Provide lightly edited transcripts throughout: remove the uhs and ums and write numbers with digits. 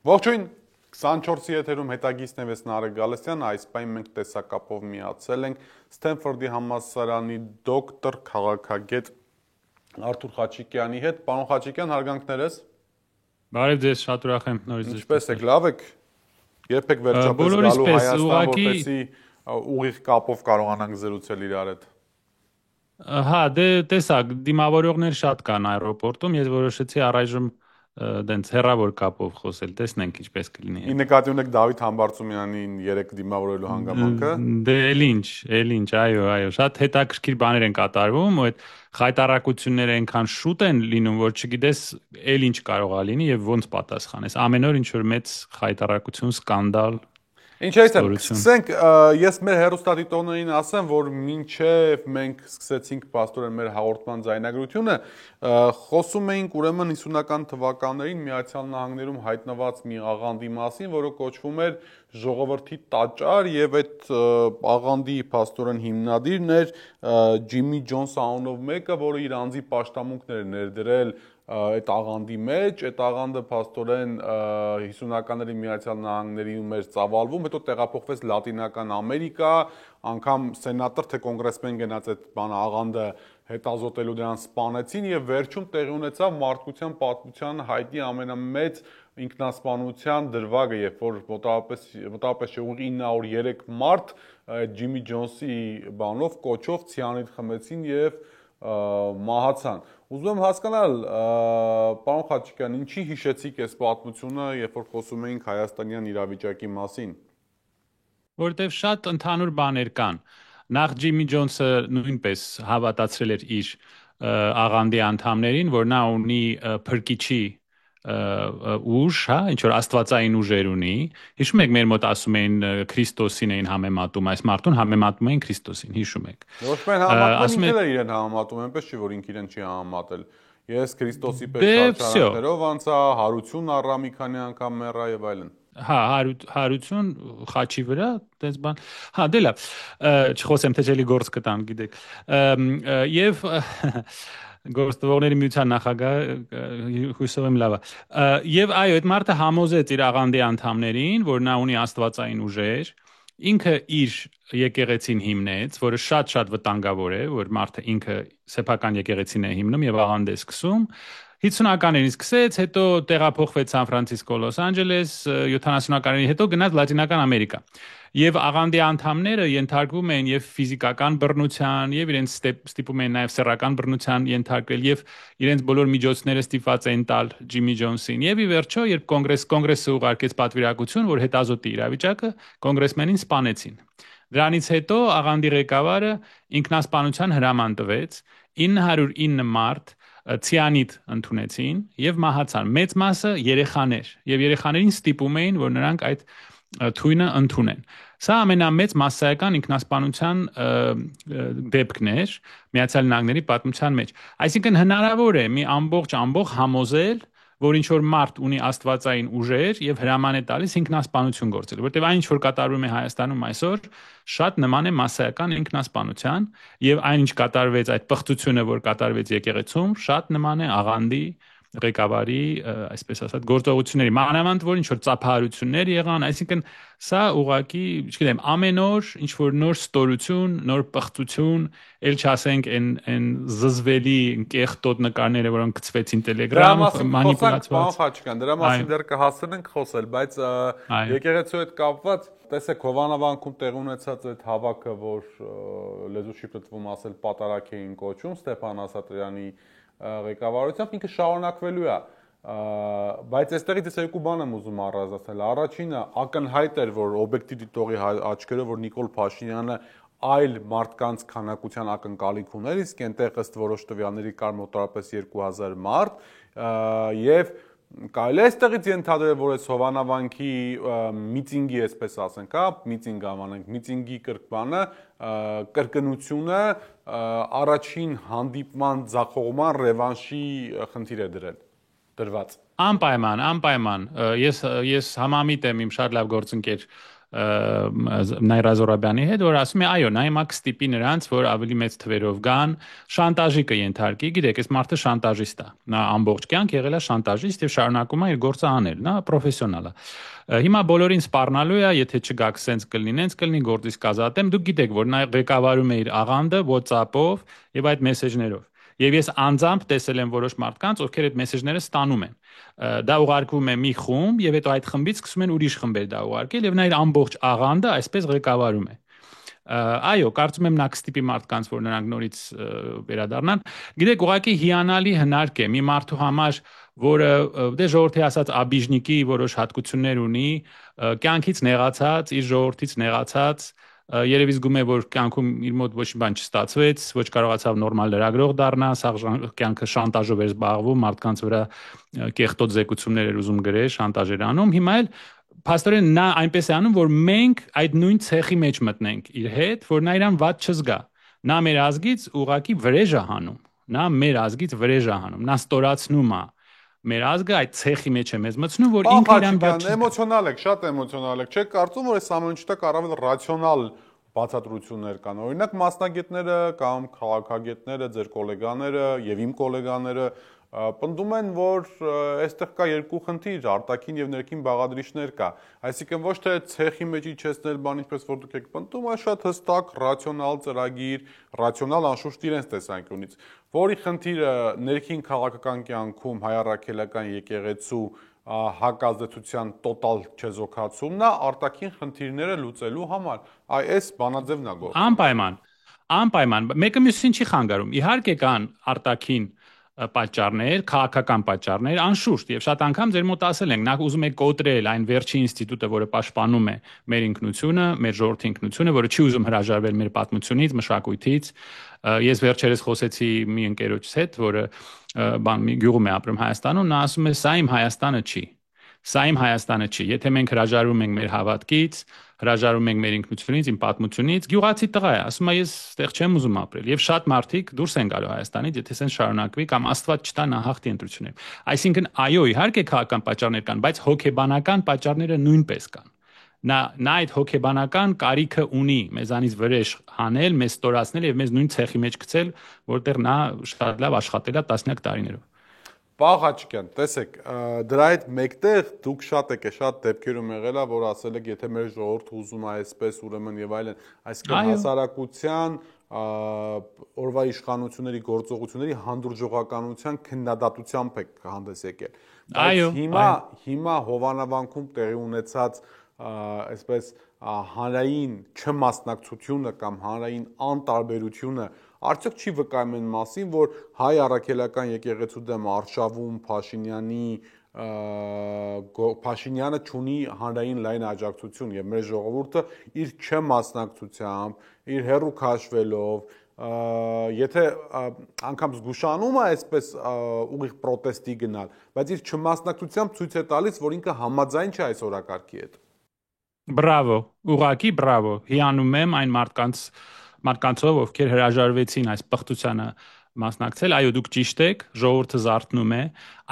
Ողջույն 24-ի եթերում հետագիծն եմ ես Նարեկ Գալստյան, այս պայն մենք տեսակապով միացել ենք Սթենֆորդի համալսարանի դոկտոր քաղաքագետ Արթուր Խաչիկյանի հետ։ Պարոն Խաչիկյան, հարգանքներս։ Բարև ձեզ, շատ ուրախ եմ նորից ձեզ։ Ինչպե՞ս եք, լավ եք։ Երբ եք վերջապես գալու Հայաստան, որպեսզի ուղիղ կապով կարողանանք զրուցել իրար հետ։ Հա, դե տեսակ, դիմավորողներ շատ կան аэроպորտում, ես որոշեցի առայժմ դենց հեռավոր կապով խոսել, տեսնենք ինչպես կլինի։ Ի նկատի ունեք Դավիթ Համբարձումյանին 3 դիմավորելու հանգամանքը։ Դե էլ ինչ, այո, շատ հետաքրքիր բաներ են կատարվում, ու այդ խայտարակությունները այնքան շուտ են լինում, որ չգիտես էլ ինչ կարող է լինի եւ ոնց պատասխանես։ Ամեն օր ինչ որ մեծ խայտարակություն, սկանդալ։ Ինչ այսօր սկսենք, ես մեր հեռուստադիտողներին ասեմ, որ մինչև մենք սկսեցինք պաստորեն մեր հաղորդման ձայնագրությունը, խոսում էինք ուրեմն 50-ական թվականներին Միացյալ Նահանգներում հայտնված մի աղանդի մասին, որը կոչվում էր ժողովրդի տաճար, եւ այդ աղանդի պաստորեն հիմնադիրն էր Ջիմի Ջոնս անունով մեկը, որը իր անձի պաշտամունքներ էր ներդրել այդ աղանդի մեջ, այդ աղանդը փաստորեն 50-ականների Միացյալ Նահանգներում էր ծավալվում, հետո տեղափոխվեց Լատինական Ամերիկա, անգամ սենատոր թե կոնգրեսմեն գնաց այդ բանը աղանդը հետազոտելու դրան սպանեցին եւ վերջում տեղի ունեցավ մարդկության պատմության հայտնի ամենամեծ ինքնասպանության դրվագը, երբ որ մոտավորապես 903 մարդ Ջիմի Ջոնսի բանով կոչով ցիանիդ խմեցին եւ մահացան։ Ուզում եմ հասկանալ, պարոն Խաչիկյան, ինչի հիշեցիք այս պատմությունը, երբ որ խոսում էինք հայաստանյան իրավիճակի մասին։ Որտեվ շատ ընդհանուր բաներ կան։ Նախ Ջիմի Ջոնսը նույնպես հավատացրել էր իր աղանդի անդամներին, որ նա ունի փրկիչի ուժ, հա, ինչ որ աստվածային ուժեր ունի։ Հիշում եք մեր մոտ ասում էին Քրիստոսին էին համեմատում, այս մարդուն համեմատում էին Քրիստոսին, հիշում եք։ Ոչ միայն համեմատում, ինքն էլ իրեն համեմատում, այնպես չի որ ինքն իրեն չի համեմատել։ Ես Քրիստոսի պես չարչարանքներով անցա, հարություն առա մի քանի անգամ մեռա եւ այլն։ Հա, հարություն խաչի վրա, այդպես բան։ Հա, դե լավ։ Չխոսեմ թե չէ էլի գործ կտան, գիտեք։ Եվ Գործտվողների միության նախագահ հույսով եմ լավ է։ Եվ այո, այդ մարդը համոզեց իր աղանդի անդամներին, որ նա ունի աստվածային ուժեր, ինքը իր եկեղեցին հիմնեց, որը շատ վտանգավոր է, որ մարդը ինքը սեփական եկեղեցին է հիմնում եւ աղանդ է սկսում։ 50-ականներին սկսեց, հետո տեղափոխվեց Սան Ֆրանցիսկո, Լոս Անջելես, 70-ականների հետո գնաց Լատինական Ամերիկա։ Եվ աղանդի անդամները ենթարկվում են եւ ֆիզիկական բռնության, եւ իրենց ստիպում են նաեւ սեռական բռնության ենթարկվել, եւ իրենց բոլոր միջոցները ստիպված են տալ Ջիմի Ջոնսին։ Եվ ի վերջո, երբ կոնգրեսը ուղարկեց պատվիրակություն, որ հետազոտի իրավիճակը, կոնգրեսմենին սպանեցին։ Դրանից հետո աղանդի ղեկավարը ինքնասպանության հրաման տվեց, 909 մարդ ցիանիդ ընդունեցին եւ մահացան։ Մեծ մասը երեխաներ, եւ երեխաներին ստիպում էին, որ նրանք այդ թույնը ընդունեն։ Սա ամենամեծ մասսայական ինքնասպանության դեպքն էր Միացյալ Նահանգների պատմության մեջ։ Այսինքն հնարավոր է մի ամբողջ համոզել, որ ինչ որ մարդ ունի աստվածային ուժեր եւ հրաման է տալիս ինքնասպանություն գործել, որտեղ այն ինչ որ կատարվում է Հայաստանում այսօր, շատ նման է մասսայական ինքնասպանության եւ այն ինչ կատարվեց այդ պղծությունը, որ կատարվեց եկեղեցում, շատ նման է աղանդի ղեկավարի, այսպես ասած, գործողությունների, մանավանդ որ ինչ որ ծափահարություններ եղան, այսինքն սա ուղղակի, չգիտեմ, ամեն օր ինչ որ նոր ստորություն, նոր պղծություն, ել չասենք այն զզվելի կեղտոտ նկարները, որոնք գծվեցին Telegram-ով, մանիպուլացված։ Պարոն Խաչիկյան, դրա մասին դեռ կհասցնենք խոսել, բայց եկեղեցու հետ կապված, տեսեք, Հովանավանքում տեղ ունեցած այդ հավաքը, որ լեզու շիպտվում ասել պատարակ էին կոչում Ստեփան Ասատրյանի ղեկավարությամբ, ինքը շարունակվելու է, բայց այստեղից ես երկու բան եմ ուզում առանձնացնել։ Առաջինը ակնհայտ էր, որ օբյեկտիվ դիտողի աչքերով, որ Նիկոլ Փաշինյանը այլ մարդկանց քանակության ակնկալիք ուներ, իսկ այնտեղ ըստ որոշ տվյալների կար մոտավորապես 2000 մարդ, եւ կարելի է այստեղից ենթադրել, որ այս Հովանավանքի միտինգի, այսպես ասենք, հա, միտինգ անվանենք, միտինգի կրկնությունը առաջին հանդիպման ձախողման ռևանշի խնդիր է դրված։ Անպայման։ Ես համամիտ եմ իմ շատ լավ գործընկեր Նաիրա Զոհրաբյանի հետ, որ ասում է, այո, նա հիմա կստիպի նրանց, որ ավելի մեծ թվերով գան, շանտաժի կենթարկի, գիտեք, այս մարդը շանտաժիստ է։ Նա ամբողջ կյանք եղել է շանտաժիստ եւ շարունակում է իր գործը անել, նա պրոֆեսիոնալ է։ Հիմա բոլորին սպառնալու է, եթե չգաք սենց կլինի, գործից կազատեմ, դուք գիտեք, որ նա ղեկավարում է իր աղանդը WhatsApp-ով եւ այդ մեսեջներով։ Եվ ես անձամբ տեսել եմ որոշ մարդկանց, ովքեր այդ մեսեջները ստանում են։ Դա ուղարկվում է մի խումբ եւ հետո այդ խմբից սկսում են ուրիշ խմբեր դա ուղարկել եւ նա իր ամբողջ աղանդը այսպես ղեկավարում է։ Այո, կարծում եմ նա կստիպի մարդկանց, որ նրանք նորից վերադառնան։ Գիտեք, ուղղակի հիանալի հնարք է մի մարդու համար, որը դե ժողովրդի ասած աբիժնիկի որոշ հատկություններ ունի, կյանքից նեղացած, իր ժողովրդից նեղացած, երևի զգում է, որ կյանքում իր մոտ ոչ մի բան չստացվեց, ոչ կարողացավ նորմալ լրագրող դառնա, սաղ կյանքը շանտաժով էր զբաղվում, մարդկանց վրա կեղտոտ զեկուցումներ էր ուզում գրել, շանտաժ էր անում, հիմա էլ փաստորեն նա այնպես է անում, որ մենք այդ նույն ցեխի մեջ մտնենք իր հետ, որ նա իրան ված չզգա։ Նա մեր ազգից ուղակի վրեժ է հանում։ Նա մեր ազգից վրեժ է հանում։ Նա ստորացնում է մեր ազգը այդ ցեխի մեջ է մեզ մտցնում, որ ինքը իրան ված չզգա։ Էմոցիոնալ եք, շատ էմոցիոնալ եք։ Չեք կարծում, որ այս ամենի շտակ առավել ռացիոնալ բացատրություններ կան։ Օրինակ մասնագետները կամ քաղաքագետները, ձեր գոլեգաները եւ իմ գոլեգաները պնդում են, որ այստեղ կա երկու խնդիր, արտաքին եւ ներքին բաղադրիչներ կա։ Այսինքն ոչ թե ցեխի մեջ իջեցնել բան, ինչպես որ դուք եք պնդում, այլ շատ հստակ ռացիոնալ ծրագիր, ռացիոնալ անշուշտ իրենց տեսանկյունից, որի խնդիրը ներքին քաղաքական կյանքում հայ-առաքելական եկեղեցու հակազդեցության տոտալ չեզոքացումն է, արտաքին խնդիրները լուծելու համար։ Այս բանաձևն է գործում։ Անպայման, մեկը մյուսին չի խանգարում։ Իհարկե կան արտաքին պատճառներ, քաղաքական պատճառներ, անշուշտ, եւ շատ անգամ ձեր մոտ ասել ենք, նա ուզում է կոտրել այն վերջի ինստիտուտը, որը պաշտպանում է մեր ինքնությունը, մեր ժողովրդի ինքնությունը, որը չի ուզում հրաժարվել մեր պատմությունից, մշակույթից։ Ես վերջերս խոսեցի մի ընկերոջս հետ, որը մի գյուղում է ապրում Հայաստանում, նա ասում է, սա իմ Հայաստանը չի։ Սա իմ Հայաստանը չի։ Եթե մենք հրաժարվում ենք մեր հավատքից, հրաժարվում ենք մեր ինքնությունից, իմ պատմությունից, գյուղացի տղա է, ասում է, ես այդտեղ չեմ ուզում ապրել։ Եվ շատ մարդիկ դուրս են գալու Հայաստանից, եթե սենց շարունակվի կամ Աստված չտա նա հաղթի ընտրությունները։ Այսինքն, այո, իհարկե քաղաքական պատճառներ կան, բայց հոգեբանական պատճառները նույնպես կան։ Նա այդ հոգեբանական կարիքը ունի մեզանից վրեժ հանել, մեզ ստորացնել եւ մեզ նույն ցեխի մեջ գցել, որտեղ նա շատ լավ աշխատել է տասնյակ տարիներով։ Պաղ Հաչիկյան, տեսեք, դրա հետ մեկտեղ դուք շատ դեպքերում եղել է, որ ասել եք, եթե մեր ժողովուրդը ուզում է այսպես, ուրեմն եւ այլն, այսինքն հասարակության օրվա իշխանությունների գործողությունների հանդուրժողականության քննադատությամբ եք հանդես եկել։ Բայց հիմա Հովանավանքում տեղի ունեցած այսպես հանրային չմասնակցությունը կամ հանրային անտարբերությունը արդյոք չի վկայում այն մասին, որ հայ առաքելական եկեղեցու դեմ արշավում Փաշինյանը չունի հանրային լայն աջակցություն եւ մեր ժողովուրդը իր չմասնակցությամբ, իր հերու քաշվելով, եթե անգամ զգուշանում է այսպես ուղիղ պրոտեստի գնալ, բայց իր չմասնակցությամբ ցույց է տալիս, որ ինքը համաձայն չէ այս օրակարգի հետ։ Բրավո, ուղղակի բրավո։ Հիանում եմ այն մարդկանցով, ովքեր հրաժարվեցին այս պղտությանը մասնակցել, այո, դուք ճիշտ եք, ժողովուրդը զարթնում է,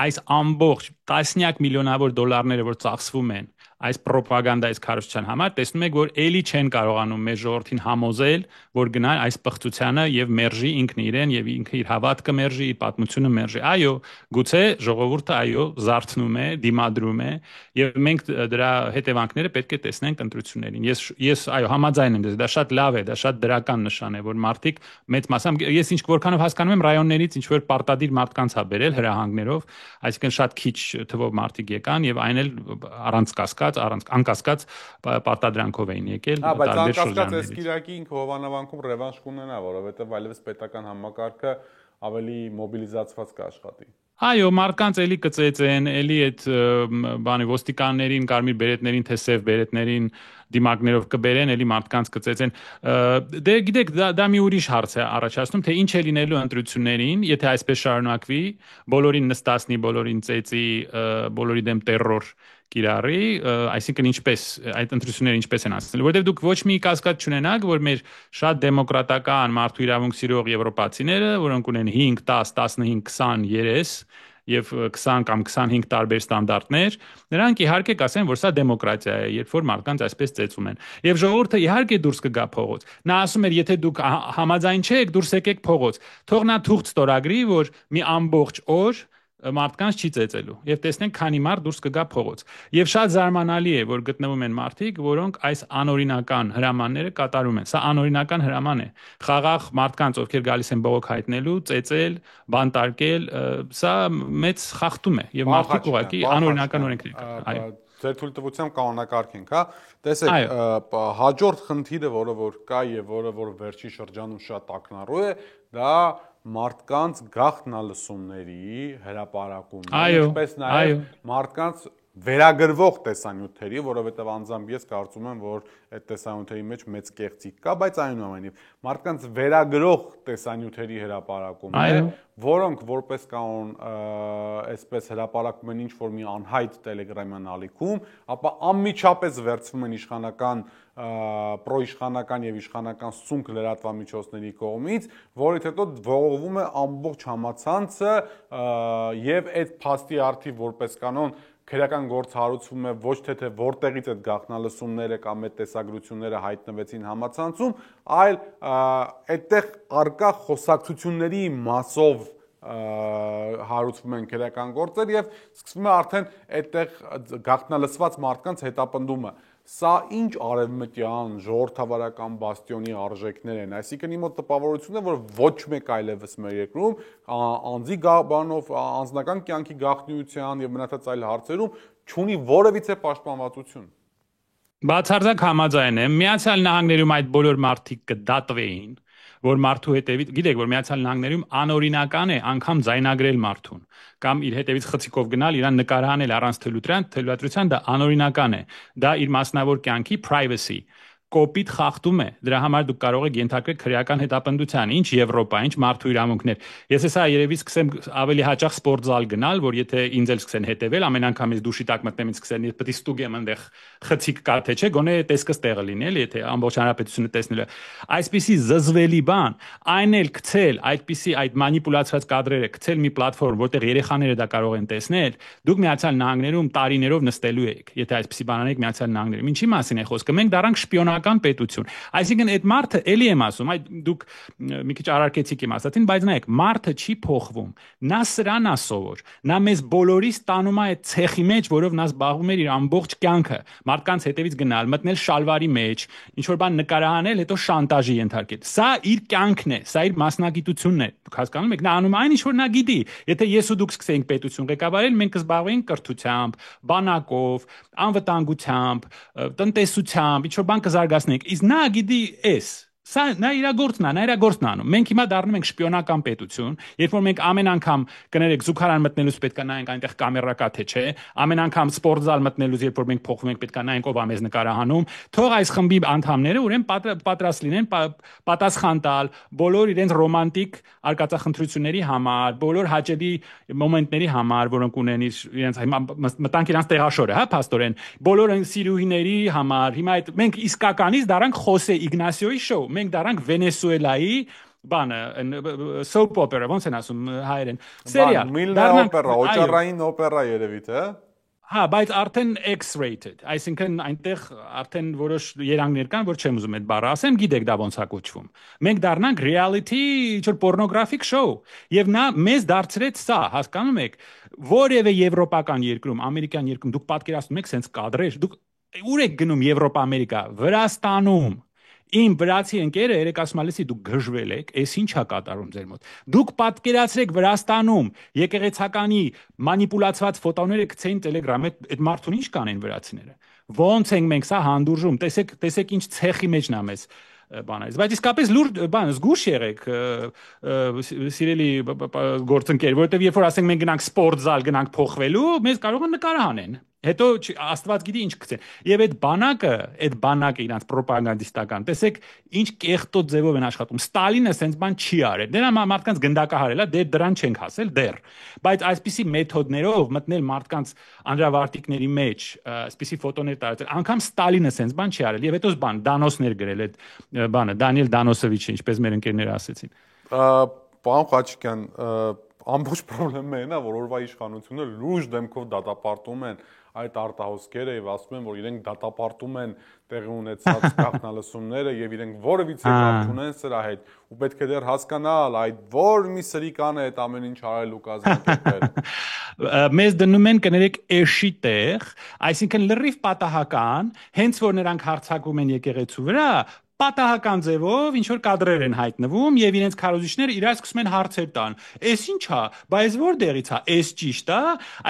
այս ամբողջ տասնյակ միլիոնավոր դոլարները, որ ծախսվում են այս ռոպագանդայից քարոզչության համար, տեսնում եք, որ էլի չեն կարողանում մեր ժողովրդին համոզել, որ գնան այս պղտությանը եւ մերժի ինքն իրեն եւ ինքը իր հավատքը մերժի, իր պատմությունը մերժի։ Այո, գուցե ժողովուրդը այո զարթնում է, դիմադրում է եւ մենք դրա հետևանքները պետք է տեսնենք ընտրություններին։ Ես այո համաձայն եմ, դա շատ լավ է, դա շատ դրական նշան է, որ մարդիկ մեծ մասամբ ես ինչ որքանով հասկանում եմ ռայոններից ինչ որ պարտադիր մարդկանց հա բերել հրահանգներով, այսինքն շատ քիչ թվով մարդիկ եկան եւ այն էլ առանց կասկած անկասկած պարտադրանքով էին եկել տարբեր շրջաններից։ Բայց անկասկած այս Կիրակի ինքը Հովանավանքում ռևանշ կունենա, որովհետև այլևս պետական համակարգը ավելի մոբիլիզացված կաշխատի։ Այո, մարդկանց էլի կծեծեն, էլի այդ բանի ոստիկաններին, կարմիր բերետներին, թե սև բերետներին դիմակներով կբերեն, էլի մարդկանց կծեծեն։ Դե գիտեք, դա մի ուրիշ հարց է առաջացնում, թե ինչ է լինելու ընտրություններին, եթե այսպես շարունակվի, բոլորին նստացնի, բոլորին ծեծի, բոլորի դեմ տերրոր կիրառի, այսինքն ինչպես այդ ընտրությունները ինչպես են անցնելու, որովհետև դուք ոչ մի կասկած չունենաք, որ մեր շատ դեմոկրատական մարդու իրավունք սիրող եվրոպացիները, որոնք ունեն 5, 10, 15, 20 երես եւ 20 կամ 25 տարբեր ստանդարտներ, նրանք իհարկե կասեն, որ սա դեմոկրատիա է, երբ որ մարդկանց այսպես ծեծում են։ Եվ ժողովուրդը իհարկե դուրս կգա փողոց։ Նա ասում էր, եթե դուք համաձայն չեք, դուրս եկեք փողոց։ Թող նա թուղթ ստորագրի, որ մի ամբողջ օր մարդկանց չի ծեծելու եւ տեսնենք քանի մարդ դուրս կգա փողոց եւ շատ զարմանալի է որ գտնվում են մարդիկ որոնք այս անօրինական հրամանները կատարում են սա անօրինական հրաման է խաղաղ մարդկանց ովքեր գալիս են բողոք հայտնելու ծեծել բանտարկել սա մեծ խախտում է եւ մարդիկ ուղղակի անօրինական օրենքներ այո ձեր թույլտվությամբ կանոնակարգենք հա տեսեք հաջորդ խնդիրը որը որ կա եւ որը որ վերջին շրջանում շատ ակնառու է դա մարդկանց գաղտնալսումների հրապարակումն ինչպես նաև մարդկանց վերագրվող տեսանյութերի, որովհետև անձամբ ես կարծում եմ, որ այդ տեսանյութերի մեջ մեծ կեղծիք կա, բայց այնուամենայնիվ մարդկանց վերագրող տեսանյութերի հրապարակումն է, որոնք որպես կանոն այսպես հրապարակում են ինչ-որ մի անհայտ Telegram-յան ալիքում, ապա անմիջապես վերցվում են իշխանական պրոիշխանական եւ իշխանական սունկ լրատվամիջոցների կողմից, որից հետո ողողվում է ամբողջ համացանցը եւ այդ փաստի արդիվ որպես կանոն քրեական գործ հարուցվում է ոչ թե որտեղից այդ գաղտնալսումները կամ այդ տեսագրությունները հայտնվեցին համացանցում, այլ այդտեղ արկա խոսակցությունների մասով հարուցվում են քրեական գործեր եւ սկսվում է արդեն այդտեղ գաղտնալսված մարդկանց հետապնդումը Սա ինչ արևմտյան ժողովրդավարական բաստիոնի արժեքներ են, այսինքն իմ մոտ տպավորությունն է, որ ոչ մեկ այլևս մեր երկրում անձի բանով անձնական կյանքի գաղտնիության եւ մնացած այլ հարցերում չունի որևիցե պաշտպանվածություն։ Բացարձակ համաձայն եմ, Միացյալ Նահանգներում այդ բոլոր մարդիկ կդատվեին, որ մարդու հետևից, գիտեք, որ Միացյալ Նահանգներում անօրինական է անգամ ձայնագրել մարդուն կամ իր հետևից խցիկով գնալ, իրան նկարահանել առանց թելադրության, դա անօրինական է։ Դա իր մասնավոր կյանքի privacy կոպիտ խախտում է։ Դրա համար դուք կարող եք ենթարկվել քրեական հետապնդության, ինչ Եվրոպա, ինչ մարդու իրավունքներ։ Ես հեսա երևի սկսեմ ավելի հաճախ սպորտզալ գնալ, որ եթե ինձ էլ սկսեն հետևել, ամեն անգամ ես դուշի տակ մտնեմ ինձ սկսեն, ես պետք է ստուգեմ այնտեղ խցիկ կա թե չէ, գոնե տեսքս տեղը լինի, էլի, եթե ամբողջ հանրապետությունը տեսնելը։ Այսպիսի զզվելի բան, այն էլ գցել, այդպիսի այդ մանիպուլացված կադրերը գցել մի պլատֆորմ, որտեղ երեխաները դա կարող են տեսնել, դուք Միացյալ Նահանգներում տարիներով նստելու եք, եթե այսպիսի բան անեք Միացյալ Նահանգներում։ Ինչի մասին է խոսքը։ Մենք դառանք շպիոնական պետություն։ Այսինքն այդ մարդը էլի եմ ասում, այդ դուք մի քիչ արարքեցիք իմ ասածին, բայց նայեք, մարդը չի փոխվում։ Նա սրան է սովոր։ Նա մեզ բոլորիս տանում է այդ ցեխի մեջ, որով նա զբաղվում էր իր ամբողջ կյանքը։ Մարդկանց հետևից գնալ, մտնել շալվարի մեջ, ինչ որ բան նկարահանել, հետո շանտաժի ենթարկել։ Սա իր կյանքն է, սա իր մասնագիտությունն է։ Դուք հասկանում եք, նա անում այն ինչ որ նա գիտի։ Եթե ես ու դուք սկսեինք պետություն ղեկավարել, մենք կզբաղվեինք կրթությամբ, բանակով, անվտանգությամբ, տնտեսությամբ, ինչ որ բան կզարգացնենք։ Իսկ նա գիտի էս Սա նա իր գործն է անում։ Մենք հիմա դառնում ենք շպիոնական պետություն, երբ որ մենք ամեն անգամ կներեք զուգարան մտնելուց պետք է նայենք այնտեղ կամերա կա թե չէ, ամեն անգամ սպորտզալ մտնելուց երբ որ մենք փոխվում ենք պետք է նայենք ով է մեզ նկարահանում, թող այս խմբի անդամները ուրեմն պատրաստ լինեն պատասխան տալ բոլոր իրենց ռոմանտիկ արկածախնդրությունների համար, բոլոր հաճելի մոմենտների համար, որոնք ունեն իրենց հիմա մտանք իրանց տեղաշորը, հա, փաստորեն, բոլոր սիրուհիների համար, հիմա այդ մենք իսկականից դառանք Խոսե Իգնասիոյի շոու մենք դառանք Վենեսուելայի բանը soap opera ոնց են ասում հայերեն սերիալ Միլնա օպերա օճառային օպերա երևի թե հա բայց արդեն X-rated այսինքն այնտեղ արդեն որոշ երանգներ կան որ չեմ ուզում այդ բառը ասեմ գիտեք դա ոնց է կոչվում մենք դառնանք reality ինչ-որ pornographic show եւ նա մեզ դարձրեց սա հասկանում եք որևէ եվրոպական երկրում ամերիկյան երկրում դուք պատկերացնում եք sense կադրեր դուք ուր եք գնում Եվրոպա Ամերիկա Վրաստանում Իմ վրացի ընկերը երեք ասում ալիսի դուք գժվել եք, էս ի՞նչ է կատարում ձեր մոտ։ Դուք պատկերացրեք Վրաստանում եկեղեցականի մանիպուլացված ֆոտոները գցեին Telegram-ը, այդ մարդուն ի՞նչ կանեն վրացիները։ Ոնց ենք մենք սա հանդուրժում, տեսեք ինչ ցեխի մեջն է մեզ բանից։ Բայց իսկապես լուրջ բան, զգուշ եղեք, սիրելի գործընկեր, որովհետև երբ որ ասենք մենք գնանք սպորտզալ, գնանք փոխվելու, մեզ կարող են նկարահանեն։ Հետո Աստված գիտի ինչ գցեն։ Եվ այդ բանակը իրանց ռոպագանդիստական։ Տեսեք, ինչ կեղտոտ ձևով են աշխատում։ Ստալինը sense բան չի արել։ Դրա մարդկանց գնդակահարել է, դրան չենք հասել դեռ։ Բայց այսպիսի մեթոդներով մտնել մարդկանց անդրավարտիկների մեջ, այսպիսի ֆոտոներ տարածել, անգամ Ստալինը sense բան չի արել։ Եվ հետո բան Դանոսներ գրել այդ բանը, Դանիել Դանոսովիչը, ինչպես մեր ընկերները ասեցին։ Պարոն Խաչիկյան, ամբողջ խնդրեմը այն է, որ օրվա իշխանությունը լուրջ դեմքով դատապարտում են այդ արտահոսքերը եւ ասում են, որ իրենք դատապարտում են տեղի ունեցած գաղտնալսումները եւ իրենք որևիցե կապ չունեն սրա հետ ու պետք է դեռ հասկանալ այդ որ մի սրիկան է այդ ամեն ինչ արել ու կազմակերպել։ Մեզ դնում են կներեք էշի տեղ, այսինքն լրիվ պատահական, հենց որ նրանք հարձակվում են եկեղեցու վրա, պատահական ձևով ինչ որ կադրեր են հայտնվում եւ իրենց քարոզիչները իրար սկսում են հարցեր տան։ Էս ի՞նչ է, բայց որտեղից է, էս ճիշտ է,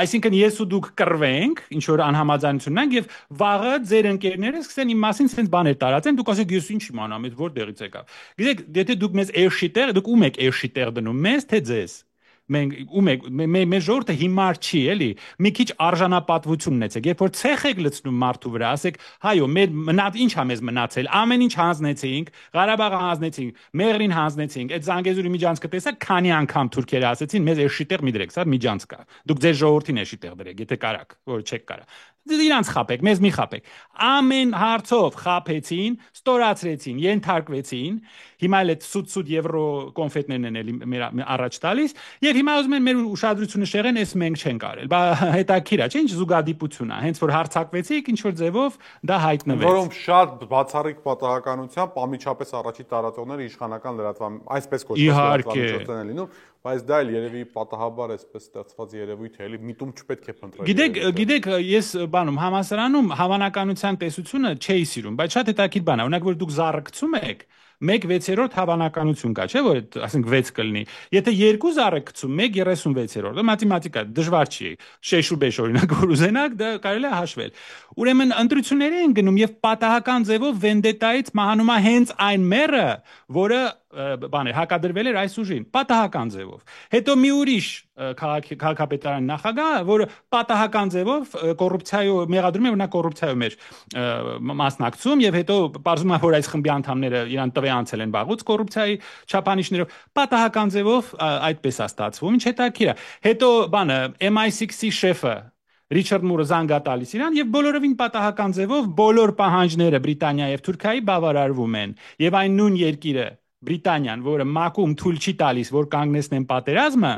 այսինքն ես ու դուք կռվենք, ինչ որ անհամաձայնություն ունենք եւ վաղը ձեր ընկերները սկսեն իմ մասին sense բաներ տարածեն, դուք ասեք ես ինչ իմանամ, այդ որտեղից եկավ։ Գիտեք, եթե դուք մեզ էշի տեղ, դուք ում եք էշի տեղ դնում, մեզ թե ձեզ։ Մենք ում եք մեր ժողովուրդը հիմար չի, էլի։ Մի քիչ արժանապատվություն ունեցեք։ Երբ որ ցեխ եք լցնում մարդու վրա, ասեք, հայո, մեր ինչ է մեզ մնացել։ Ամեն ինչ հանձնեցինք, Ղարաբաղը հանձնեցինք, Մեղրին հանձնեցինք։ Այդ Զանգեզուրի միջանցքը տեսա, քանի անգամ թուրքերը ասեցին, մեզ էշի տեղ մի դրեք, սա միջանց կա։ Դուք ձեր ժողովրդին էշի տեղ դրեք, եթե կարաք, որ չեք կարա։ Իրանց խապեք, մեզ մի խապեք։ Ամեն հարցով խապեցին, ստորացրեցին, ենթարկվեցին։ Հիմա էլ այդ սուտ եվրո կոնֆետներն են էլի մեր առաջ տալիս, եւ հիմա ուզում են մեր ուշադրությունը շեղեն, էս մենք չենք արել։ Բա հետաքրքիր է, չէ՞, ինչ զուգադիպություն է։ Հենց որ հարցակվեցիք, ինչ որ ձևով դա հայտնվեց։ Որոնք շատ բացառիկ պատահականությամբ ամիջապես առաջի տարածողները իշխանական լրատվամիջոցներ, այսպես կոչված լրատվամիջոցներ են լինում, բայց դա էլ երևի պատահաբար էսպես ստեղծված երևույթ է, էլի միտում չպետք է փնտրել։ Գիտեք, ես բանում համասարանում հավանականության տեսությունը չէի սիրում, բայց շատ հետաքրքիր բան է, օրինակ որ դուք զառկցում եք 1/6 հավանականություն կա, չէ՞ որ ասենք 6 կլինի։ Եթե 2 զառը գցում 1/36, մաթեմատիկա դժվար չի։ Շեշուբեշ օրինակ որ ուզենաք, դա կարելի է հաշվել։ Ուրեմն ընտրությունների են գնում եւ պատահական ձևով վենդետայից մահանում է հենց այն մերը, որը բաներ հակադրվել էր այս ուժին, պատահական ձևով։ Հետո մի ուրիշ քաղաքապետարանի նախագահ, որը պատահական ձևով կոռուպցիայով մեղադրում է, որ նա կոռուպցիայով էր մասնակցում եւ հետո պարզվում է, որ այս խմբի անդամները իրան տվե անցել են բաղուց կոռուպցիայի չափանիշներով, պատահական ձևով այդպես է ստացվում, ինչ հետաքրքիր է։ Հետո բանը MI6-ի շեֆը Ռիչարդ Մուրը զանգա տալիս իրան եւ բոլորովին պատահական ձևով բոլոր պահանջները Բրիտանիա եւ Թուրքիայի բավարարվում են եւ այն նույն երկիրը Բրիտանիան, որը մակում թույլ չի տալիս, որ կանգնեցնեն պատերազմը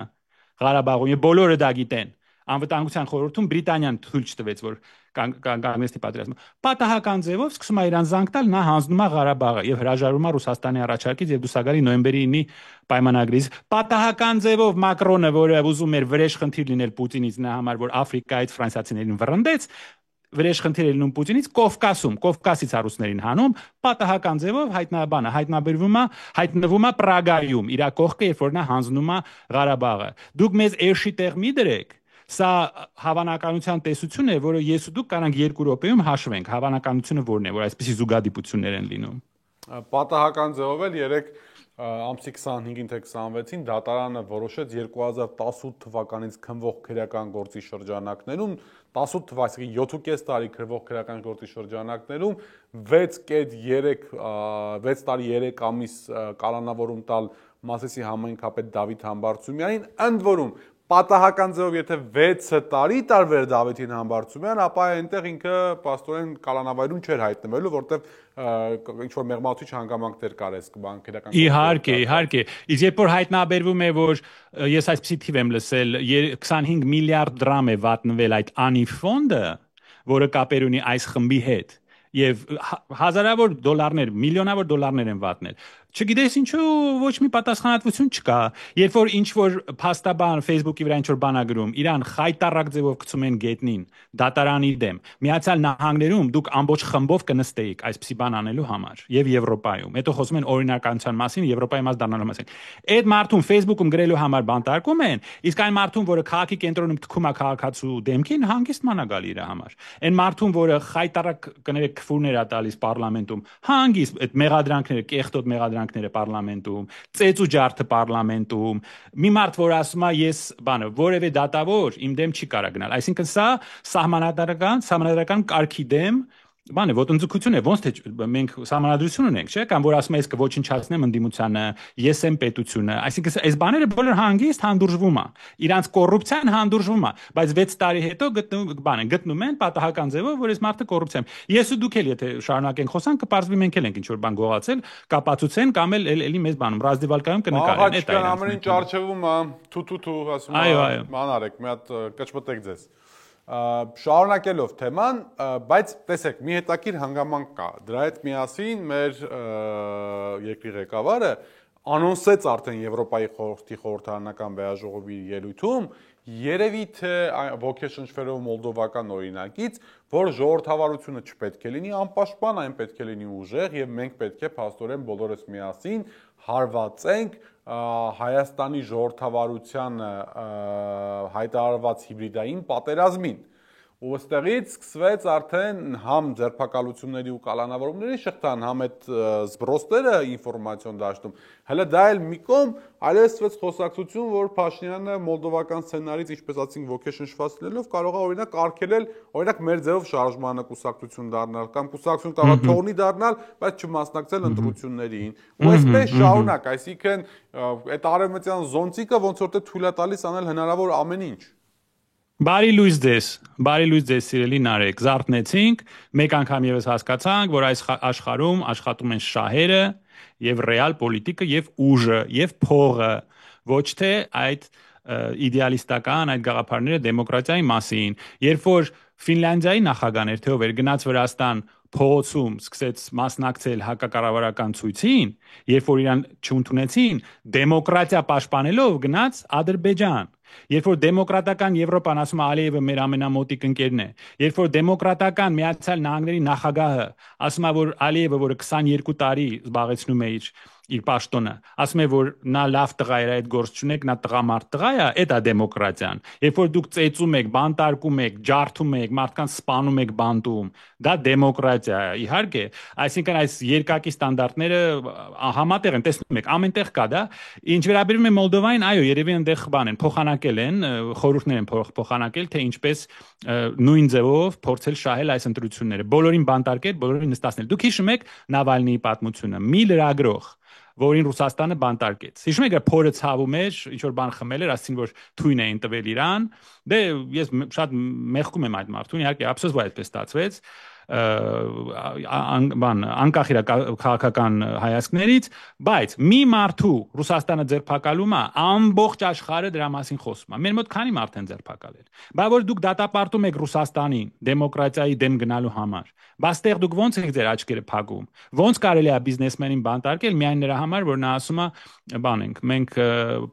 Ղարաբաղում եւ բոլորը դա գիտեն, անվտանգության խորհրդում Բրիտանիան թույլ չտվեց, որ կանգնեցնի պատերազմը։ Պատահական ձևով սկսում է իրան զանգ տալ, նա հանձնում է Ղարաբաղը եւ հրաժարվում է Ռուսաստանի առաջարկից եւ դուսագարի նոյեմբերի 9-ի պայմանագրից։ Պատահական ձևով Մակրոնը, որը ուզում էր վրեժ խնդիր լինել Պուտինից, նա համար որ Աֆրիկայից ֆրանսիացիներին վռնդեց, վրեժ խնդիր լինում Պուտինից Կովկասից ռուսներին հանում, պատահական ձևով հայտնվում է Պրագայում, իր կողքը, երբ որ նա հանձնում է Ղարաբաղը։ Դուք մեզ էշի տեղ մի դրեք։ Սա հավանականության տեսություն է, որը ես ու դուք կարանք 2 րոպեում հաշվենք։ Հավանականությունը որն է, որ այսպիսի զուգադիպություններ են լինում։ Պատահական ձևով էլ 3 ամսի 25-ին թե 26-ին դատարանը որոշեց 2018 թվականից քննվող քրեական գործի շրջանակներում 18 թվականի 7.5 տարի քրվող քրեական գործի շրջանակներում 6 տարի 3 ամիս կալանավորում տալ Մասիսի համայնքապետ Դավիթ Համբարձումյանին, ընդ որում պատահական ձևով եթե 6 տարի տարվեր Դավիթին Համբարձումյան, ապա այնտեղ ինքը պաստորեն կալանավայրում չէր հայտնվելու, որտեղ ինչ որ մեղմացուցիչ հանգամանքներ կար այս բանկերական։ Իհարկե։ Իսկ երբ որ հայտնաբերվում է, որ ես այսպեսի թիվ եմ լսել, 25 միլիարդ դրամ է վատնվել այդ անի ֆոնդը, որը կապեր ունի այս խմբի հետ, եւ հազարավոր դոլարներ, միլիոնավոր դոլարներ են վատնել։ Չգիտես ինչու ոչ մի պատասխանատվություն չկա։ Երբ որ ինչ որ փաստաբան Facebook-ի վրա ինչ որ բան ագրում, իրան խայտարակ ձևով գցում են գետնին, դատարանի դեմ։ Միացյալ Նահանգներում դուք ամբողջ խմբով կնստեիք այսպիսի բան անելու համար եւ Եվրոպայում։ Հետո խոսում են օրինականության մասին, Եվրոպայի մաս դառնալու մասին։ Այդ մարդուն Facebook-ում գրելու համար բանտարկում են, իսկ այն մարդուն, որը քաղաքի կենտրոնում թքում է քաղաքացու դեմքին, հանգիստ մանա գալի իր համար։ Այն մարդուն, որը խայտարակ կներեք քֆուրներ է տալիս պարլամենտում, հանգիստ այդ մեղադրանքները, կեղտոտ մեղադրանքները պարլամենտում, ծեծու ջարդը պարլամենտում, մի մարդ, որ ասում է ես բանը, որևէ դատավոր իմ դեմ չի կարա գնալ։ Այսինքն սա սահմանադրական կարգի դեմ բան է, ոտնձգություն է, ոնց թե մենք համանadrություն ունենք, չէ՞, կամ որ ասում ես կոչնչացնեմ ընդդիմությանը, ես եմ պետությունը, այսինքն այս բաները բոլոր հանգիստ հանդուրժվում է, իրանց կոռուպցիան հանդուրժվում է, բայց 6 տարի հետո գտնում են պատահական ձևով, որ այս մարդը կոռուպցիա է։ Ես ու դուք էլ եթե շարունակենք խոսանք, կպարզվի մենք էլ ենք ինչ որ բան գողացել, կապացուցեն կամ էլի մեզ բանում Ռազդիվալկայում կնկարեն, այդ այ ամեն ինչ արժևում է, թու ասում է, ման արեք, մի հատ կճմտեք ձեզ։ Շարունակելով թեման, բայց տեսեք, մի հետաքրքիր հանգամանք կա։ Դրա հետ միասին մեր երկրի ղեկավարը անոնսեց արդեն Եվրոպայի խորհրդի խորհրդարանական վեաժողովի ելույթում, երևի թե ոգեշնչվելով մոլդովական օրինակից, որ ժողովրդավարությունը չպետք է լինի անպաշտպան, այն պետք է լինի ուժեղ եւ մենք պետք է փաստորեն բոլորս միասին հարվածենք Հայաստանի ժողովրդավարության հայտարարված հիբրիդային պատերազմին։ Ու այստեղից սկսվեց արդեն համ ձերբակալությունների ու կալանավորումների շղթան, համ այդ զբրոստերը ինֆորմացիոն դաշտում։ Հələ դա էլ մի կողմ, այլևս սկսվեց խոսակցություն, որ Փաշինյանը մոլդովական սցենարից, ինչպես ասենք, ոգեշնչված լինելով կարող է օրինակ արգելել, օրինակ մեր ձևով շարժմանը կուսակցություն դառնալ կամ կուսակցություն կարող է թողնի դառնալ, բայց չմասնակցել ընտրություններին։ Ու այսպես շարունակ, այսինքն այդ արևմտյան զոնտիկը ոնց որ թե թույլ է տալիս անել հնարավոր ամեն ինչ։ Բարի լույս ձեզ, սիրելի Նարեկ, զարթնեցինք, մեկ անգամ եւս հասկացանք, որ այս աշխարհում աշխատում են շահերը եւ ռեալ պոլիտիկը եւ ուժը եւ փողը, ոչ թե այդ իդեալիստական այդ գաղափարները դեմոկրատիայի մասին, երբ որ Ֆինլանդիայի նախագահն էր թե ով էր գնաց Վրաստան փողոցում սկսեց մասնակցել հակակառավարական ցույցին, երբ որ իրան չընդունեցին, դեմոկրատիա պաշտպանելով գնաց Ադրբեջան։ Երբ որ դեմոկրատական Եվրոպան ասում է Ալիևը մեր ամենամոտիկ ընկերն է, երբ որ դեմոկրատական Միացյալ Նահանգների նախագահը ասում է որ Ալիևը, որը 22 տարի զբաղեցնում է իր պաշտոնը, ասում է որ նա լավ տղա է, այդ գործ չունեք, նա տղամարդ տղա է, դա դեմոկրատիան։ Երբ որ դուք ծեծում եք, բանտարկում եք, ջարդում եք, մարդկանց սպանում եք բանտում, դա դեմոկրատիա է, իհարկե, այսինքն այս երկակի ստանդարտները համատեղ են, տեսնում եք, ամենտեղ կա դա։ Ինչ վերաբերում է Մոլդովային, այո, երևի այնտեղ բան են, փոխանակել են, խորհուրդներ են փոխանակել, թե ինչպես նույն ձևով փորձել շահել այս ընտրությունները, բոլորին բանտարկել, բոլորին նստացնել։ Դուք հիշում եք Նավալնիի պատմությունը, մի լրագրող որին Ռուսաստանը բանտարկեց։ Հիշում եք, փորը ցավում էր, ինչ որ բան խմել էր, ասին որ թույն էին տվել իրան։ Դե ես շատ մեղքում եմ այդ մարդուն, իհարկե, ափսոս որ այդպես ստացվեց։ Անկախ իր քաղաքական հայացքներից, բայց մի մարդու Ռուսաստանը ձերբակալումը ամբողջ աշխարհը դրա մասին խոսում է։ Մեր մոտ քանի մարդ են ձերբակալել։ Բա որ դուք դատապարտում եք Ռուսաստանին դեմոկրատիայի դեմ գնալու համար։ Բա ստեղ դուք ո՞նց եք ձեր աչքերը փակում։ Ո՞նց կարելի է բիզնեսմենին բանտարկել միայն նրա համար, որ նա ասում է, բան ենք, մենք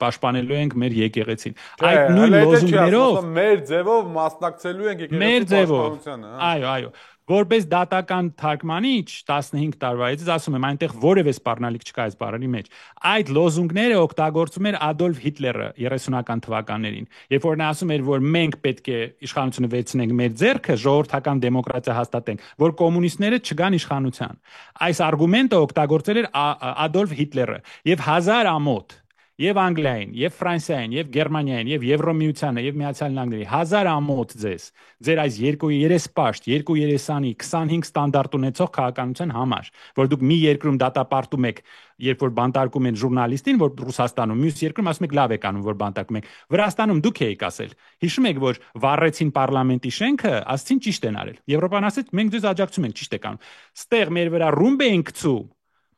պաշտպանելու ենք մեր եկեղեցին։ Այդ նույն լոզունգներով մեր ձևով մասնակցելու ենք եկեղեցու պաշտպանությանը։ Այո։ Որպես դատական թարգմանիչ 15 տարվայից ասում եմ, այնտեղ որևէ սպառնալիք չկա այս բառերի մեջ։ Այդ լոզունգները օգտագործում էր Ադոլֆ Հիտլերը 30-ական թվականներին, երբ որ նա ասում էր, որ մենք պետք է իշխանությունը վերցնենք մեր ձեռքը, ժողովրդական դեմոկրատիա հաստատենք, որ կոմունիստները չգան իշխանության։ Այս արգումենտը օգտագործել էր Ադոլֆ Հիտլերը եւ 1000 ամոթ Եվ Անգլիային, եւ Ֆրանսիային, եւ Գերմանիային, եւ Եվրոմիությանը, եւ Միացյալ Նահանգների 1000 ամոթ ձեր այս երկու երեսպաշտ, երկու երեսանի 25 ստանդարտ ունեցող քաղաքականության համար, որ դուք մի երկրում դատապարտում եք, երբ որ բանտարկում են ժուրնալիստին, որ Ռուսաստանում, մյուս երկրում ասում եք լավ եք անում, որ բանտարկում եք։ Վրաստանում դուք եք ասել։ Հիշում եք, որ վառեցին պարլամենտի շենքը, ասցին ճիշտ են արել։ Եվրոպան ասեց, մենք ձեզ աջակցում ենք, ճիշտ եք անում։ Ստեղ մեր վրա ռումբ են գցում։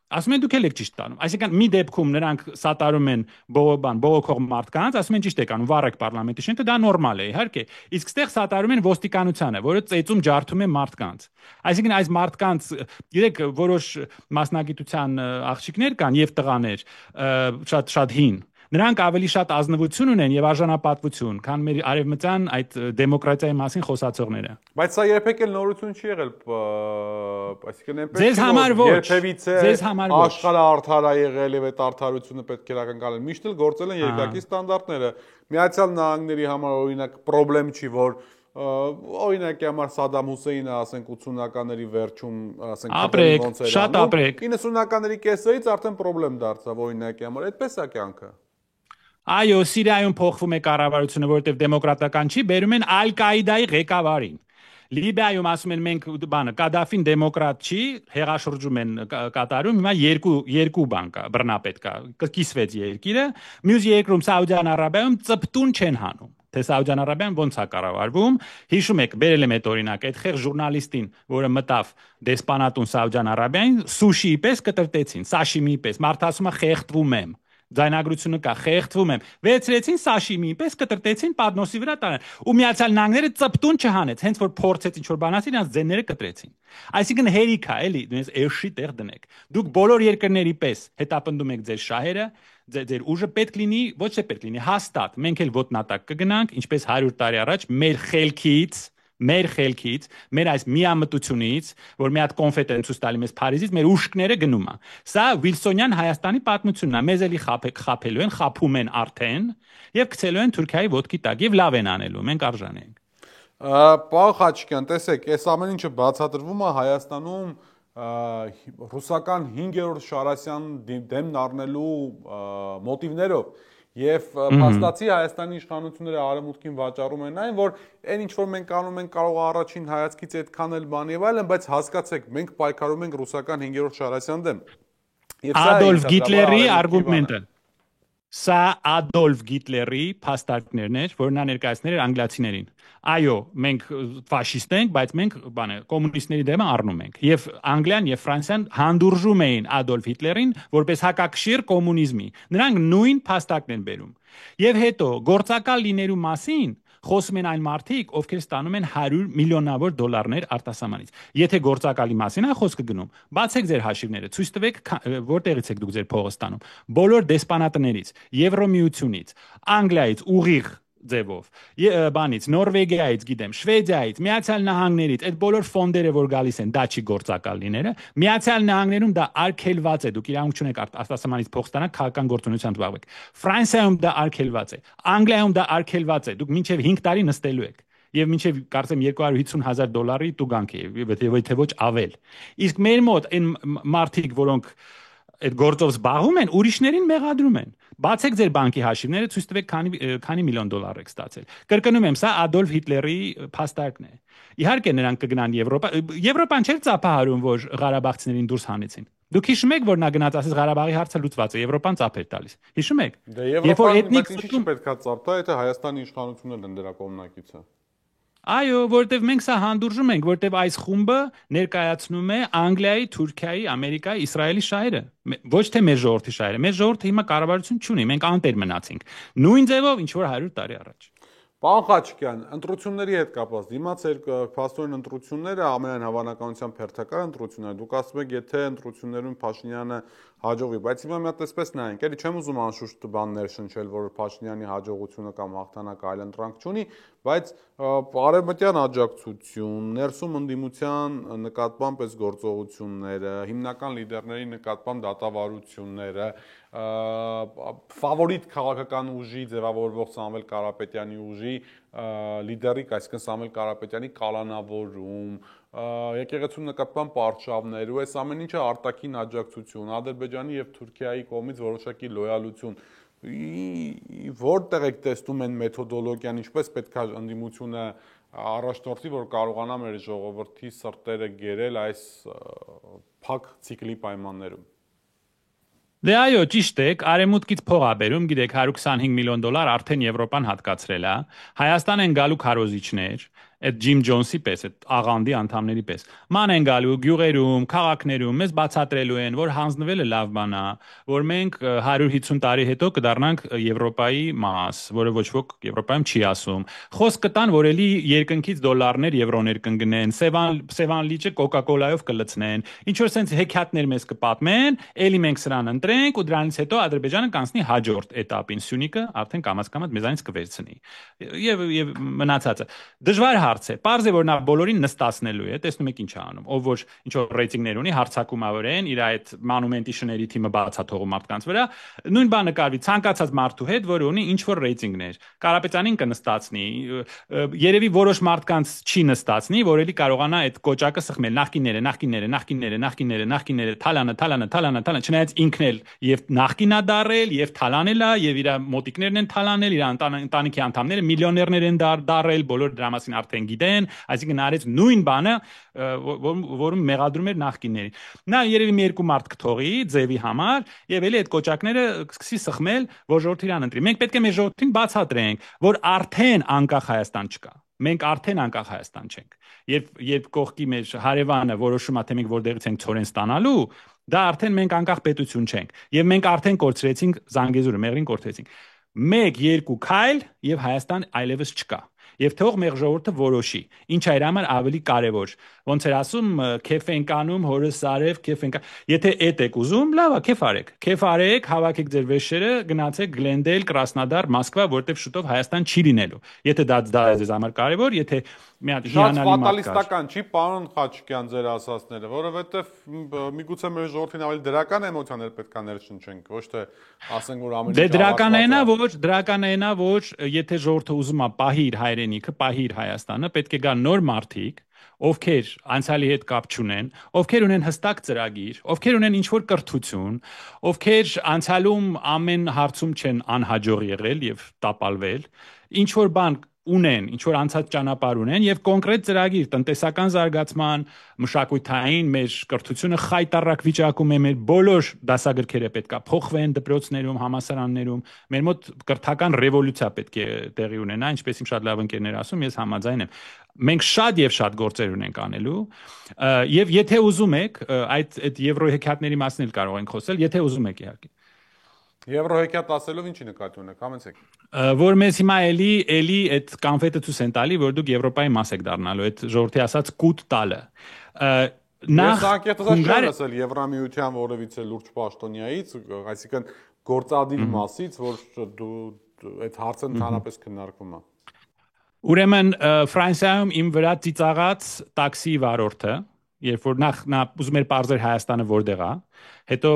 Ասում են դուք եք ճիշտ տանում։ Այսինքն մի դեպքում նրանք սատարում են բողոքող մարդկանց, ասում են ճիշտ եք անում, վառեք պարլամենտի շենքը, դա նորմալ է, իհարկե։ Իսկ ստեղ սատարում են ոստիկանությանը, որը ծեծում ջարդում է մարդկանց։ Այսինքն այս մարդկանց, գիտեք, որոշ մասնագիտության աղջիկներ կան եւ տղաներ, շատ հին Նրանք ավելի շատ ազնվություն ունեն եւ արժանապատվություն, քան մեր արևմտյան այդ դեմոկրատիայի մասին խոսացողները։ Բայց սա երբեք էլ նորություն չի եղել, այսինքն այնպես ձեզ համար ոչ, ձեզ համար ոչ։ Աշխարհը արդար է եղել եւ այդ արդարությունը պետք է ակնկալել։ Միշտ էլ գործել են երկակի ստանդարտները։ Միացյալ Նահանգների համար օրինակ խնդրեմ չի, որ օրինակի համար Սադամ Հուսեյնը, ասենք 80-ականների վերջում, ասենք ոնց էր շատ ապրեք 90-ականների կեսերից արդեն խնդրեմ դարձավ օրինակի համար, այդպես է կյանքը։ Այո, Սիրիայում փոխվում է կառավարությունը, որովհետև դեմոկրատական չի, բերում են Ալ-Կաիդայի ղեկավարին։ Լիբիայում ասում են մենք բանը Կադաֆին դեմոկրատ չի, հեղաշրջում են կատարում, հիմա երկու բան կա, բռնապետ կա, կիսվեց երկիրը, մյուս երկրում Սաուդյան Արաբիայում ծպտուն չեն հանում։ Թե Սաուդյան Արաբիան ոնց է կառավարվում, հիշում եք, բերել եմ այդ օրինակ, այդ խեղ ժուրնալիստին, որը մտավ դեսպանատուն Սաուդյան Արաբիային, սուշիի պես կտրտեցին, սաշիմի պես, մարդը ասում է խեղդվում եմ։ Ձայնագրությունը կա, խեղդվում եմ։ Վերցրեցին սաշիմի պես կտրտեցին պատնոսի վրա տարան։ Ու Միացյալ Նահանգները ծպտուն չհանեց, հենց որ փորձեց ինչ որ բան ասել, իրancs ձենները կտրեցին։ Այսինքն հերիք է, էլի, դուք էշի տեղ դնեք։ Դուք բոլոր երկրների պես հետապնդում եք ձեր շահերը, ձեր ուժը պետք լինի, ոչ թե պետք լինի, հաստատ։ Մենք էլ ոտնատակ կգնանք, ինչպես 100 տարի առաջ, մեր խելքից, մեր այս միամտությունից, որ մի հատ կոնֆետ են ցույց տալի մեզ Փարիզից, մեր ուշքները գնում է։ Սա Վիլսոնյան Հայաստանի պատմությունն է։ Մեզ էլի խափելու են, խափում են արդեն եւ գցելու են Թուրքիայի ոտքի տակ եւ լավ են անելու։ Մենք արժանի ենք։ Պարոն Խաչիկյան, տեսեք, այս ամեն ինչը բացատրվում է Հայաստանում ռուսական 5-րդ Շարասյան դեմն առնելու մոտիվներով։ Եվ փաստացի Հայաստանի իշխանությունները արևմուտքին վաճառում են այն, որ այն ինչ որ մենք անում ենք կարող է առաջին հայացքից այդքան էլ բան եւ այլն, բայց հասկացեք, մենք պայքարում ենք ռուսական 5-րդ Շարասյան դեմ։ Ադոլֆ Հիտլերի արգումենտը։ Սա Ադոլֆ Հիտլերի փաստարկներն էր, որ նա ներկայացներ էր անգլիացիներին։ Այո, մենք ֆաշիստ ենք, բայց մենք կոմունիստների դեմը առնում ենք։ Եվ Անգլիան եւ Ֆրանսիան հանդուրժում էին Ադոլֆ Հիտլերին որպես հակակշիռ կոմունիզմի։ Նրանք նույն փաստարկն են բերում։ Եվ հետո գործակալ լինելու մասին խոսում են այն մարդիկ, ովքեր ստանում են 100 միլիոնավոր դոլարներ արտասահմանից։ Եթե գործակալի մասին է խոսքը գնում, բացեք ձեր հաշիվները, ցույց տվեք որտեղից եք դուք ձեր փողը ստանում։ Բոլոր դեսպանատներից, Եվրոմիությունից, Անգլիայից ուղիղ ձևով, բանից, Նորվեգիայից, գիտեմ, Շվեդիայից, Միացյալ Նահանգներից, այդ բոլոր ֆոնդերը, որ գալիս են, դա չի գործակալ լինելը, Միացյալ Նահանգներում դա արգելված է, դուք իրավունք չունեք արտասահմանից փող ստանալ, քաղաքական գործունեությամբ զբաղվեք։ Ֆրանսիայում դա արգելված է, Անգլիայում դա արգելված է, դուք մինչև 5 տարի նստելու եք։ Եվ մինչև կարծեմ 250,000 դոլարի տուգանք է, եթե ոչ ավել։ Իսկ մեր մոտ այն մարդիկ, որոնք այդ գործով զբաղվում են, ուրիշներին մեղադրում են։ Բացեք ձեր բանկի հաշիվները, ցույց տվեք քանի միլիոն դոլար եք ստացել։ Կրկնում եմ, սա Ադոլֆ Հիտլերի փաստարկն է։ Իհարկե նրանք կգնան Եվրոպա։ Եվրոպան չէր ծափահարում, որ Ղարաբաղցիներին դուրս հանեցին։ Դուք հիշում եք, որ նա գնաց ասես Ղարաբաղի հարցը լուծված է, Եվրոպան ծափ էր տալիս։ Հիշում եք։ Երբ որ էթնիկ ինչի պետքա ծափտա, եթե Հայաստանի իշխանություններն են դրա կողմնակիցը։ Այո, որտեվ մենք սա հանդուրժում ենք, որտեվ այս խումբը ներկայացնում է Անգլիայի, Թուրքիայի, Ամերիկայի, Իսրայելի շահերը, ոչ թե մեր ժողովրդի շահերը։ Մեր ժողովուրդը հիմա կառավարություն չունի, մենք անտեր մնացինք։ Նույն ձևով ինչ որ 100 տարի առաջ։ Պարոն Խաչիկյան, ընտրությունների հետ կապված դիմաց փաստորեն ընտրությունները ամենայն հավանականությամբ հերթական ընտրություններ։ Դուք ասում եք, եթե ընտրություններում Փաշինյանը հաջողի, բայց հիմա մի հատ էսպես նայենք, էլի չեմ ուզում անշուշտ բաններ շնչել, որ Փաշինյանի հաջողությունը կամ հաղթանակը այլ ընտրանք չունի, բայց արևմտյան աջակցություն, ներսում ընդդիմության նկատմամբ այս գործողությունները, հիմնական լիդերների նկատմամբ դատավարությունները, ֆավորիտ քաղաքական ուժի ձևավորվող Սամվել Կարապետյանի ուժի լիդերի, այսինքն Սամվել Կարապետյանի կալանավորում, եկեղեցու նկատմամբ արշավներ, ու այս ամեն ինչը արտաքին աջակցություն, Ադրբեջանի եւ Թուրքիայի կողմից որոշակի լոյալություն, որտեղ եք տեսնում են մեթոդոլոգիան, ինչպես պետք է ընդդիմությունը առաջնորդի, որ կարողանա մեր ժողովրդի սրտերը գերել այս փակ ցիկլի պայմաններում։ Դե այո, ճիշտ եք, արևմուտքից փող ա բերում, գիտեք, 125 միլիոն դոլար արդեն Եվրոպան հատկացրել է։ Հայաստան են գալու քարոզիչներ, այդ Ջիմ Ջոնսի պես, այդ աղանդի անդամների պես։ Ման են գալու գյուղերում, քաղաքներում, մեզ բացատրելու են, որ հանձնվելը լավ բան է, որ մենք 150 տարի հետո կդառնանք Եվրոպայի մաս, որը ոչ ոք Եվրոպայում չի ասում։ Խոսք կտան, որ էլի երկնքից դոլարներ, եվրոներ կընկնեն, Սևան լիճը Կոկա-կոլայով կլցնեն։ Ինչ որ sense հեքիաթներ մեզ կպատմեն, էլի մենք սրան ընտրենք ու դրանից հետո Ադրբեջանը կանցնի հաջորդ этаպին, Սյունիքը արդեն կամաց-կամաց մեզանից կվերցնի։ Եվ մնացածը դժվար հարց է։ Պարզ է, որ նա բոլորին նստացնելու է, տեսնում եք ինչ է անում։ Ով որ ինչ որ ռեյտինգներ ունի, հարցակումավորեն, իր այդ մանումենտի շների թիմը բացա թողում մարդկանց վրա, նույն բանը կարվի ցանկացած մարդու հետ, որ ունի ինչ որ ռեյտինգներ։ Կարապետյանին կնստացնի, երևի որոշ մարդկանց չի նստացնի, որ էլի կարողանա այդ կոճակը սխմել, նախկինները, թալանը, չնայած ինքն էլ եւ նախկին է դարել, եւ թալանել է, եւ իր մոտիկներն են թալանել, իր ընտանիքի անդամները միլիոներներ են դարել, բոլոր դրա մասին արդեն չեն գիտեն, այսինքն արեց նույն բանը, որում մեղադրում էր նախկիններին։ Նա երևի մի երկու մարդ կթողի ձևի համար եւ էլի այդ կոճակները սկսի սխմել, որ ժողովուրդը իրան ընտրի։ Մենք պետք է մեր ժողովրդին բացատրենք, որ արդեն անկախ Հայաստան չկա։ Մենք արդեն անկախ Հայաստան չենք։ Երբ կողքի մեր հարևանը որոշում է թե մենք որտեղից ենք ցորեն ստանալու, դա արդեն մենք անկախ պետություն չենք։ Եվ մենք արդեն կորցրեցինք Զանգեզուրը, Մեղրին կորցրեցինք։ 1-2 քայլ եւ Հայաստան այլևս չկա։ Եվ թող մեր ժողովուրդը որոշի, ինչ է իր համար ավելի կարևոր։ Ոնց էր ասում, քեֆ ենք անում, հորս արև, քեֆ ենք։ Եթե էդ եք ուզում, լավ է, քեֆ արեք։ Քեֆ արեք, հավաքեք ձեր վեշերը, գնացեք Գլենդեյլ, Կրասնոդար, Մոսկվա, որտեղ շուտով Հայաստան չի լինելու։ Եթե դա է ձեզ համար կարևոր, եթե մի հատ հիանալի մարդ կա։ Շատ ֆատալիստական չի, պարոն Խաչիկյան, ձեր ասածները, որովհետև միգուցե մեր ժողովրդին ավելի դրական էմոցիաներ պետք է ներշնչենք, ոչ թե ասենք որ ամեն ինչ դե դրական է նա, որ եթե ժողովուրդը ուզում է պահի իր հայրենիքը, պահի իր Հայաստանը, պետք է գա նոր մարդիկ, ովքեր անցյալի հետ կապ չունեն, ովքեր ունեն հստակ ծրագիր, ովքեր ունեն ինչ-որ կրթություն, ովքեր անցյալում ամեն հարցում չեն անհաջող եղել եւ տապալվել, ինչ-որ բան ունեն, ինչ-որ անցած ճանապարհ ունեն եւ կոնկրետ ծրագիր տնտեսական զարգացման, մշակութային մեր կրթությունը խայտառակ վիճակում է, մեր բոլոր դասագրքերը պետքա փոխվեն դպրոցներում, համալսարաններում, մեր մոտ կրթական ռևոլյուցիա պետք է տեղի ունենա, ինչպես իմ շատ լավ ընկերներ ասում, ես համաձայն եմ։ Մենք շատ եւ շատ գործեր ունենք անելու եւ եթե ուզում եք, այդ եվրոհեքիաթների մասին էլ կարող ենք խոսել, եթե ուզում եք իհարկե։ Եվրոհեքիաթ ասելով ինչի նկատի ունեք, համեցեք։ Որ մեզ հիմա էլի այդ կոնֆետը ցույց են տալի, որ դուք Եվրոպայի մաս եք դառնալու, այդ ժողովրդի ասած կուտ տալը։ Ես անկեղծած չեմ ասել Եվրամիության որևիցե լուրջ պաշտոնյայից, այսինքն գործադիր մասից, որ այդ հարցը ընդհանրապես քննարկվում է։ Ուրեմն Ֆրանսիայում իմ վրա ծիծաղած տաքսի վարորդը, երբ որ նա ուզում էր բարձր Հայաստանը որտեղ է, հետո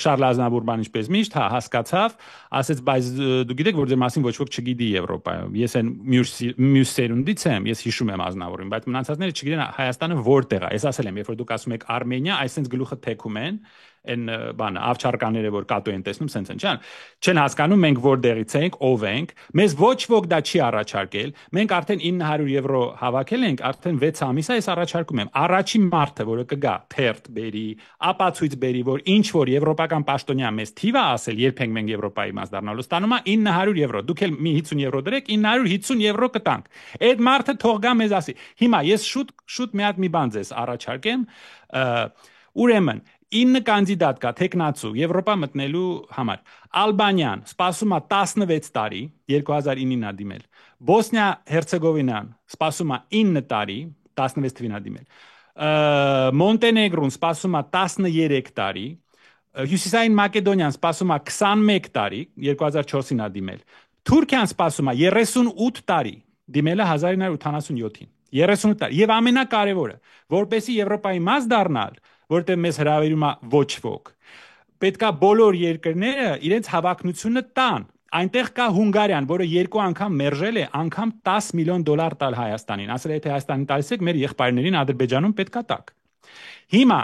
Շարլ Ազնավուրման ինչպես միշտ, հասկացավ, ասեց, բայց դու գիտեք, որ ձեր մասին ոչ ոք չգիտի Եվրոպայում։ Ես այն մյուս սերունդից եմ, ես հիշում եմ Ազնավուրին, բայց մնացածները չգիտեն Հայաստանը որտեղ է։ Ես ասել եմ, երբ որ դուք ասում եք Արմենիա, այսինքն գլուխը թեքում են, այն բանը ավճարկաները որ կատու են տեսնում սենց են չեն հասկանում մենք որտեղից ենք ով ենք մեզ ոչ ոք դա չի առաջարկել մենք արդեն 900 եվրո հավաքել ենք արդեն 6 ամիս է ես առաջարկում եմ առաջին մարդը որը կգա թերթ բերի ապացույց բերի որ ինչ որ եվրոպական պաշտոնյա մեզ թիվ է ասել երբեք մենք Եվրոպայի մաս դառնալու ստանում է 900 եվրո դուք էլ մի 50 եվրո դրեք 950 եվրո կտանք այդ մարդը թող գա մեզ ասի հիմա ես շուտ մի հատ մի բան ձեզ առաջարկեմ ուրեմն 9 կանդիդատ կա տեխնացու Եվրոպա մտնելու համար։ Ալբանիան սպասում է 16 տարի, 2009-ին է դիմել։ Բոսնիա Հերցեգովինան սպասում է 9 տարի, 16 թվին է դիմել։ Մոնտենեգրոն սպասում է 13 տարի, Հյուսիսային Մակեդոնիան սպասում է 21 տարի, 2004-ին է դիմել։ Թուրքիան սպասում է 38 տարի, դիմել է 1987-ին։ 38 տարի։ Եվ ամենակարևորը, որպեսզի Եվրոպայի մաս դառնալ որտեղ մեզ հրավիրում է ոչ ոք։ Պետքա բոլոր երկրները իրենց հավակնությունը տան։ Այնտեղ կա Հունգարիան, որը 2 անգամ մերժել է, անգամ $10 միլիոն տալ Հայաստանին։ Ասել է, եթե Հայաստանին տալիս եք, մեր եղբայրներին Ադրբեջանում պետքա տաք։ Հիմա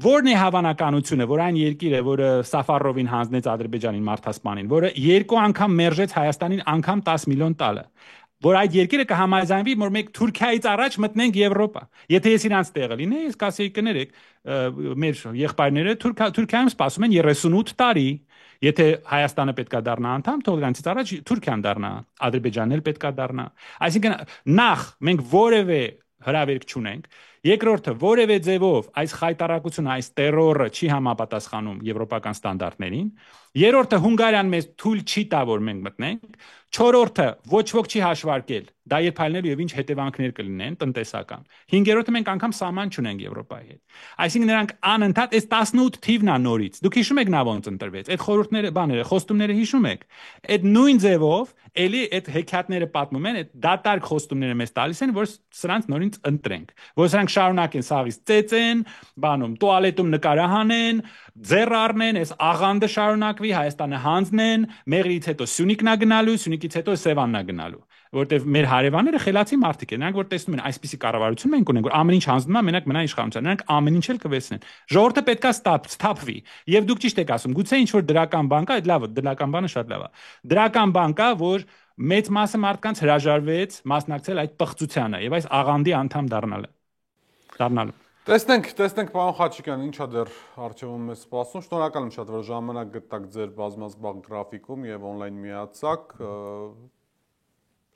որն է հավանականությունը, որ այն երկիրը, որը Սաֆարովին հանձնեց Ադրբեջանին մարդասպանին, որը 2 անգամ մերժեց Հայաստանին անգամ $10 միլիոն տալը, որ այդ երկիրը կհամաձայնվի, որ մենք Թուրքիայից առաջ մտնենք Եվրոպա։ Եթե ես իրանց տեղը լինեի, ես կասեի կներեք, մեր եղբայրները Թուրքիայում սպասում են 38 տարի։ Եթե Հայաստանը պետքա դառնա անդամ, թող դրանից առաջ Թուրքիան դառնա, Ադրբեջանն էլ պետքա դառնա։ Այսինքն նախ մենք որևէ հրավերք չունենք, երկրորդը որևէ ձևով այս խայտարակությունը, այս տերորը չի համապատասխանում եվրոպական ստանդարտներին, երրորդը Հունգարիան մեզ թույլ չի տա, որ մենք մտնենք, չորրորդը ոչ ոք չի հաշվարկել, դա երբ հայլնելու եւ ինչ հետևանքներ կլինեն տնտեսական։ Հինգերորդը մենք անգամ սահման չունենք Եվրոպայի հետ։ Այսինքն նրանք անընդհատ այս 18 թիվն է նորից։ Դուք հիշում եք նա ոնց ընտրվեց։ Այդ խորհուրդները, բաները, խոստումները հիշում եք։ Այդ նույն ձևով էլի այդ հեքիաթները պատմում են, այդ դատարկ խոստումները մեզ տալիս են, որ սրանց նորից ընտրենք, որ սրանք շարունակեն սաղից ծեծեն, բանում, տուալետում նկարահանեն, ձեռ առնեն, այս աղանդը շարունակվի, Հայաստանը հանձնեն, Մեղրից հետո Սյունիքն է գնալու, Սյունիքից հետո Սևանն է գնալու, որտեվ մեր հարևանները խելացի մարդիկ են, նրանք որ տեսնում են այսպիսի կառավարություն մենք ունենք, որ ամեն ինչ հանձնում է, մենակ մնա իշխանության, նրանք ամեն ինչ էլ կվեցնեն։ Ժողովուրդը պետքա սթափվի, եւ դուք ճիշտ եք ասում, գուցե ինչ որ դրական բան կա, այդ լավ է, դրական բանը շատ լավ է։ Դրական բան կա, որ մեծ մասը մարդկանց հրաժարվեց մասնակցել այդ պղծությանը եւ այս աղանդի անդամ դառնալու։ Տեսնենք, պարոն Խաչիկյան, ինչա դեռ առջևում մեզ սպասում։ Շնորհակալ եմ շատ, որ ժամանակ գտաք ձեր բազմազբաղ գրաֆիկում եւ on-line միացաք։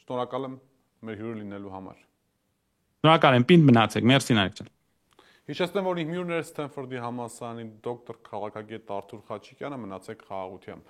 Շնորհակալ եմ մեր հյուրը լինելու համար։ Շնորհակալ եմ, պինդ մնացեք։ Մերսի Նարեկ ջան։ Հիշեցնեմ, որ իմ հյուրն էր Սթենֆորդի համալսարանի դոկտոր քաղաքագետ Արթուր Խաչիկյանը, մնացեք խաղաղությամբ։